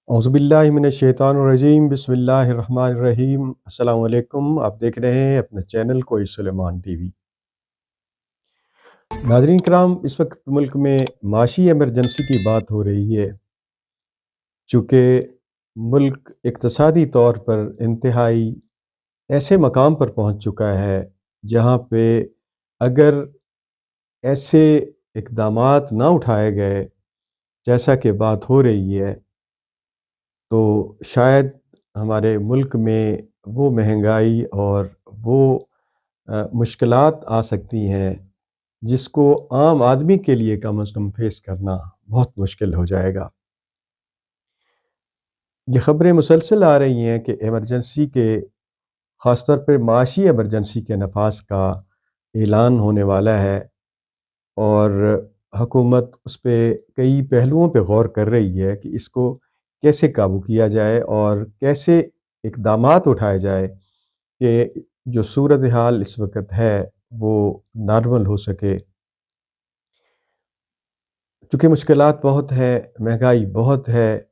औज़ुबिल्लाहिमिनश्शैतानिर्रजीम बिस्मिल्लाहिर्रहमानिर्रहीम। अस्सलाम वालेकुम। आप देख रहे हैं अपने चैनल कोई सुलेमान टीवी। नाज़रीन किराम, इस वक्त मुल्क में माशी एमरजेंसी की बात हो रही है। चूँकि मुल्क इक़्तिसादी तौर पर इंतहाई ऐसे मकाम पर पहुँच चुका है जहाँ पे अगर ऐसे इक़दामात ना उठाए गए जैसा कि बात हो रही है, तो शायद हमारे मुल्क में वो महंगाई और वो मुश्किलात आ सकती हैं जिसको आम आदमी के लिए कम अज़ कम फेस करना बहुत मुश्किल हो जाएगा। ये ख़बरें मुसलसल आ रही हैं कि एमरजेंसी के ख़ास तौर पे माशी एमरजेंसी के नफाज़ का ऐलान होने वाला है और हुकूमत उस पे कई पहलुओं पे गौर कर रही है कि इसको कैसे काबू किया जाए और कैसे इक़दामात उठाए जाए कि जो सूरत हाल इस वक़्त है वो नॉर्मल हो सके। चूँकि मुश्किलात बहुत हैं, महंगाई बहुत है,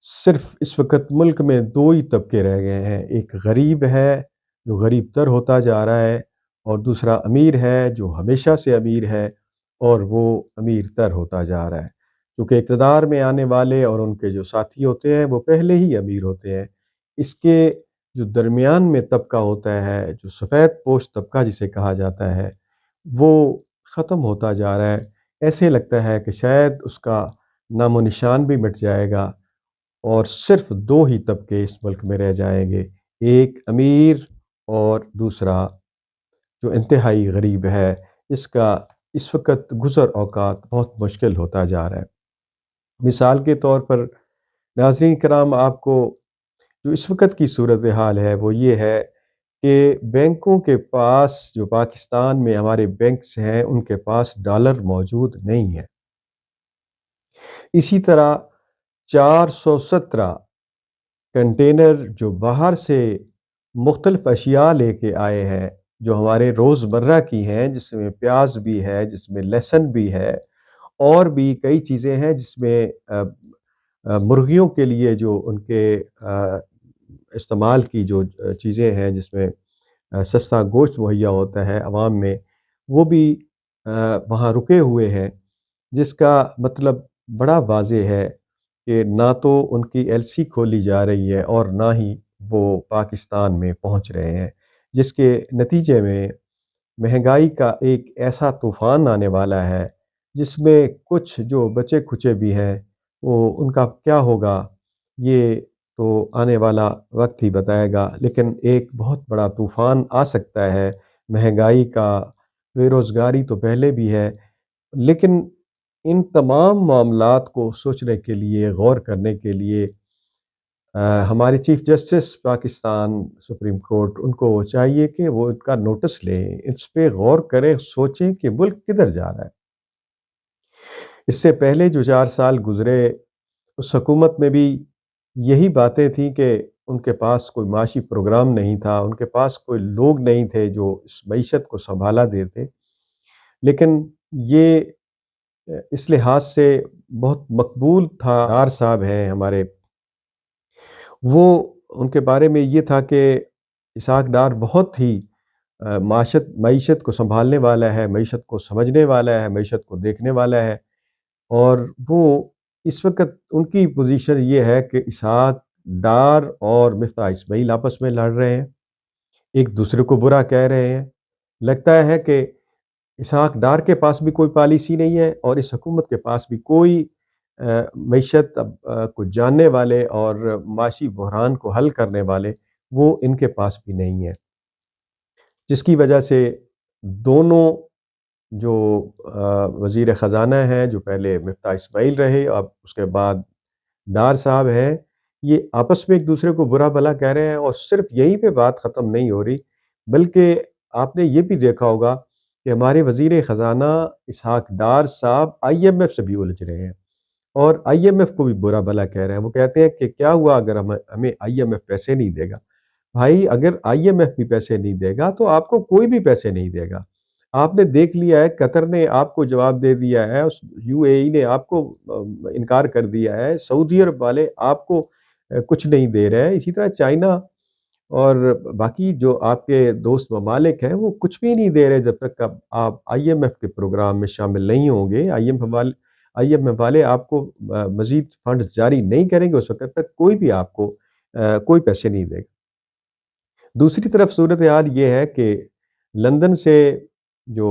सिर्फ़ इस वक़्त मुल्क में 2 ही तबके रह गए हैं। एक गरीब है, जो गरीब तर होता जा रहा है, और दूसरा अमीर है, जो हमेशा से अमीर है और वो अमीर तर होता जा रहा है। क्योंकि इक़्तिदार में आने वाले और उनके जो साथी होते हैं, वो पहले ही अमीर होते हैं। इसके जो दरमियान में तबका होता है, जो सफ़ेद पोश तबका जिसे कहा जाता है, वो ख़त्म होता जा रहा है। ऐसे लगता है कि शायद उसका नामो-निशान भी मिट जाएगा और सिर्फ़ 2 ही तबके इस मुल्क में रह जाएँगे। एक अमीर और दूसरा जो इंतहाई गरीब है। इसका इस वक़्त गुज़र औक़ात बहुत मुश्किल होता जा रहा है। मिसाल के तौर पर नाज़रीन किराम, आपको जो इस वक़्त की सूरत हाल है वो ये है कि बैंकों के पास, जो पाकिस्तान में हमारे बैंक्स हैं, उनके पास डॉलर मौजूद नहीं है। इसी तरह 417 कंटेनर जो बाहर से मुख्तलिफ़ अशिया लेके आए हैं, जो हमारे रोज़मर्रा की हैं, जिसमें प्याज भी है, जिसमें लहसुन भी है, और भी कई चीज़ें हैं जिसमें मुर्गियों के लिए जो उनके इस्तेमाल की जो चीज़ें हैं, जिसमें सस्ता गोश्त मुहैया होता है अवाम में, वो भी वहाँ रुके हुए हैं। जिसका मतलब बड़ा वाज़ेह है कि ना तो उनकी एलसी खोली जा रही है और ना ही वो पाकिस्तान में पहुँच रहे हैं। जिसके नतीजे में महंगाई का एक ऐसा तूफ़ान आने वाला है, जिसमें कुछ जो बचे-खुचे भी हैं, वो उनका क्या होगा, ये तो आने वाला वक़्त ही बताएगा। लेकिन एक बहुत बड़ा तूफ़ान आ सकता है महंगाई का, बेरोज़गारी तो पहले भी है, लेकिन इन तमाम मामलात को सोचने के लिए, गौर करने के लिए हमारे chief justice Pakistan supreme court, उनको चाहिए कि वो इनका नोटिस लें, इस पे गौर करें, सोचें कि मुल्क किधर जा रहा है। इससे पहले जो 4 साल गुज़रे, उस हुकूमत में भी यही बातें थी कि उनके पास कोई माशी प्रोग्राम नहीं था, उनके पास कोई लोग नहीं थे जो इस मईशत को सँभाला देते। लेकिन ये इस लिहाज से बहुत मकबूल था। डार साहब हैं हमारे, वो उनके बारे में ये था कि इसहाक डार बहुत ही मईशत को सँभालने वाला है, मईशत को समझने वाला है, मईशत को देखने वाला है। और वो इस वक़्त उनकी पोज़ीशन ये है कि इसहाक डार और मिफ्ता इस्माइल आपस में लड़ रहे हैं, एक दूसरे को बुरा कह रहे हैं। लगता है कि इसहाक डार के पास भी कोई पॉलिसी नहीं है और इस हुकूमत के पास भी कोई मईशत को जानने वाले और माशी बहरान को हल करने वाले, वो इनके पास भी नहीं है। जिसकी वजह से दोनों जो वज़ीर ख़ज़ाना हैं, जो पहले मिफ्ता इस्माइल रहे, अब उसके बाद डार साहब हैं, ये आपस में एक-दूसरे को बुरा-भला कह रहे हैं और सिर्फ़ यहीं पे बात ख़त्म नहीं हो रही, बल्कि आपने ये भी देखा होगा कि हमारे वज़ीर ख़ज़ाना इसहाक डार साहब आईएमएफ से भी उलझ रहे हैं और आईएमएफ को भी बुरा-भला कह रहे हैं। वो कहते हैं कि क्या हुआ अगर हमें आईएमएफ पैसे नहीं देगा? भाई, अगर आईएमएफ भी पैसे नहीं देगा, तो आपको कोई भी पैसे नहीं देगा। آپ نے دیکھ لیا ہے قطر نے آپ کو جواب دے دیا ہے، یو اے ای نے آپ کو انکار کر دیا ہے، سعودی عرب والے آپ کو کچھ نہیں دے رہے ہیں، اسی طرح چائنا اور باقی جو آپ کے دوست ممالک ہیں وہ کچھ بھی نہیں دے رہے جب تک آپ آئی ایم ایف کے پروگرام میں شامل نہیں ہوں گے۔ آئی ایم ایف والے آپ کو مزید فنڈز جاری نہیں کریں گے، اس وقت تک کوئی بھی آپ کو کوئی پیسے نہیں دے گا۔ دوسری طرف صورتحال یہ ہے کہ لندن سے جو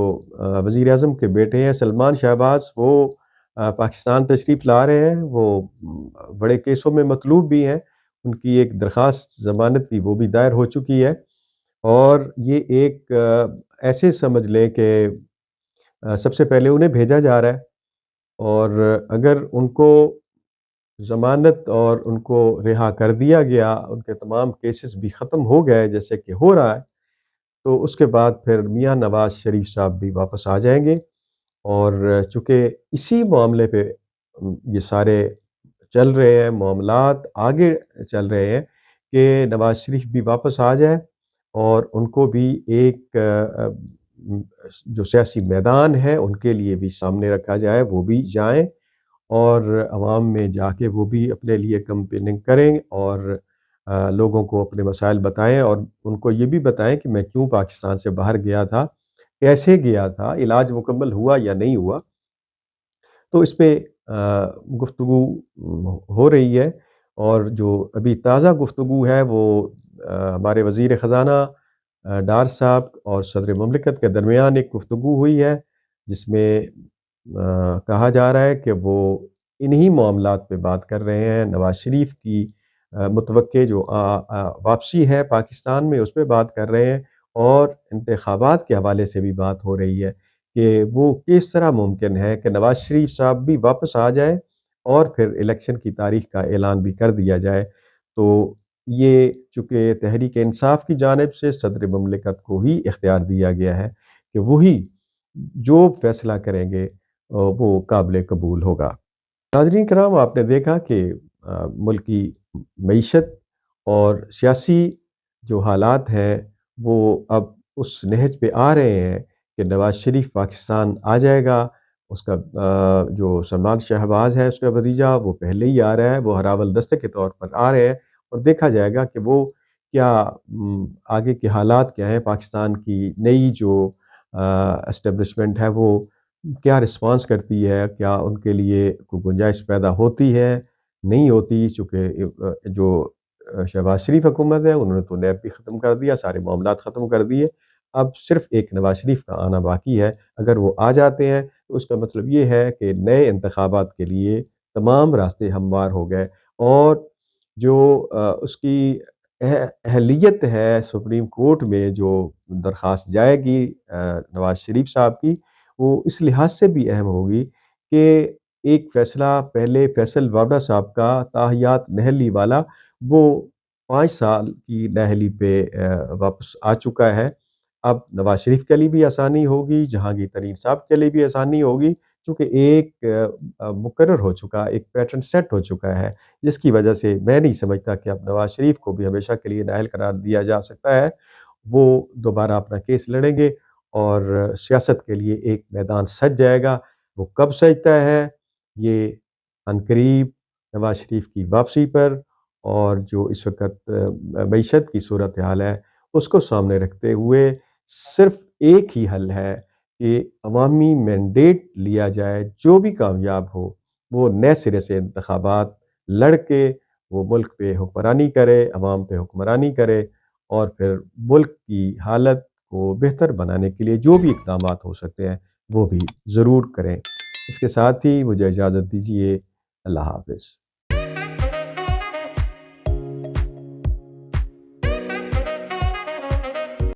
وزیر اعظم کے بیٹے ہیں سلمان شہباز، وہ پاکستان تشریف لا رہے ہیں، وہ بڑے کیسوں میں مطلوب بھی ہیں، ان کی ایک درخواست ضمانت کی وہ بھی دائر ہو چکی ہے، اور یہ ایک ایسے سمجھ لیں کہ سب سے پہلے انہیں بھیجا جا رہا ہے، اور اگر ان کو ضمانت اور ان کو رہا کر دیا گیا، ان کے تمام کیسز بھی ختم ہو گئے جیسے کہ ہو رہا ہے، تو اس کے بعد پھر میاں نواز شریف صاحب بھی واپس آ جائیں گے، اور چونکہ اسی معاملے پہ یہ سارے چل رہے ہیں، معاملات آگے چل رہے ہیں کہ نواز شریف بھی واپس آ جائے اور ان کو بھی ایک جو سیاسی میدان ہے ان کے لیے بھی سامنے رکھا جائے، وہ بھی جائیں اور عوام میں جا کے وہ بھی اپنے لیے کمپیننگ کریں اور لوگوں کو اپنے مسائل بتائیں، اور ان کو یہ بھی بتائیں کہ میں کیوں پاکستان سے باہر گیا تھا، کیسے گیا تھا، علاج مکمل ہوا یا نہیں ہوا۔ تو اس پہ گفتگو ہو رہی ہے، اور جو ابھی تازہ گفتگو ہے وہ ہمارے وزیر خزانہ ڈار صاحب اور صدر مملکت کے درمیان ایک گفتگو ہوئی ہے، جس میں کہا جا رہا ہے کہ وہ انہی معاملات پہ بات کر رہے ہیں، نواز شریف کی متوقع جو واپسی ہے پاکستان میں اس پہ بات کر رہے ہیں، اور انتخابات کے حوالے سے بھی بات ہو رہی ہے کہ وہ کس طرح ممکن ہے کہ نواز شریف صاحب بھی واپس آ جائیں اور پھر الیکشن کی تاریخ کا اعلان بھی کر دیا جائے۔ تو یہ چونکہ تحریک انصاف کی جانب سے صدر مملکت کو ہی اختیار دیا گیا ہے کہ وہی جو فیصلہ کریں گے وہ قابل قبول ہوگا۔ ناظرین کرام، آپ نے دیکھا کہ ملک کی معیشت اور سیاسی جو حالات ہیں وہ اب اس نہج پہ آ رہے ہیں کہ نواز شریف پاکستان آ جائے گا، اس کا جو سلمان شہباز ہے اس کا بھتیجا وہ پہلے ہی آ رہا ہے، وہ ہراول دستے کے طور پر آ رہے ہیں، اور دیکھا جائے گا کہ وہ کیا آگے کے حالات کیا ہیں، پاکستان کی نئی جو اسٹیبلشمنٹ ہے وہ کیا رسپانس کرتی ہے، کیا ان کے لیے کوئی گنجائش پیدا ہوتی ہے، نہیں ہوتی، چونکہ جو شہباز شریف حکومت ہے انہوں نے تو نیب بھی ختم کر دیا، سارے معاملات ختم کر دیے، اب صرف ایک نواز شریف کا آنا باقی ہے۔ اگر وہ آ جاتے ہیں تو اس کا مطلب یہ ہے کہ نئے انتخابات کے لیے تمام راستے ہموار ہو گئے، اور جو اس کی اہلیت ہے سپریم کورٹ میں جو درخواست جائے گی نواز شریف صاحب کی، وہ اس لحاظ سے بھی اہم ہوگی کہ ایک فیصلہ پہلے فیصل وابڈا صاحب کا تاحیات نہلی والا، وہ 5 سال کی نہلی پہ واپس آ چکا ہے۔ اب نواز شریف کے لیے بھی آسانی ہوگی، جہانگیر ترین صاحب کے لیے بھی آسانی ہوگی، چونکہ ایک مقرر ہو چکا، ایک پیٹرن سیٹ ہو چکا ہے، جس کی وجہ سے میں نہیں سمجھتا کہ اب نواز شریف کو بھی ہمیشہ کے لیے نااہل قرار دیا جا سکتا ہے۔ وہ دوبارہ اپنا کیس لڑیں گے اور سیاست کے لیے ایک میدان سج جائے گا۔ وہ کب سجتا ہے یہ عنقریب نواز شریف کی واپسی پر، اور جو اس وقت معیشت کی صورتحال ہے اس کو سامنے رکھتے ہوئے صرف ایک ہی حل ہے کہ عوامی مینڈیٹ لیا جائے، جو بھی کامیاب ہو وہ نئے سرے سے انتخابات لڑ کے وہ ملک پہ حکمرانی کرے، عوام پہ حکمرانی کرے، اور پھر ملک کی حالت کو بہتر بنانے کے لیے جو بھی اقدامات ہو سکتے ہیں وہ بھی ضرور کریں۔ اس کے ساتھ ہی مجھے اجازت دیجیے، اللہ حافظ۔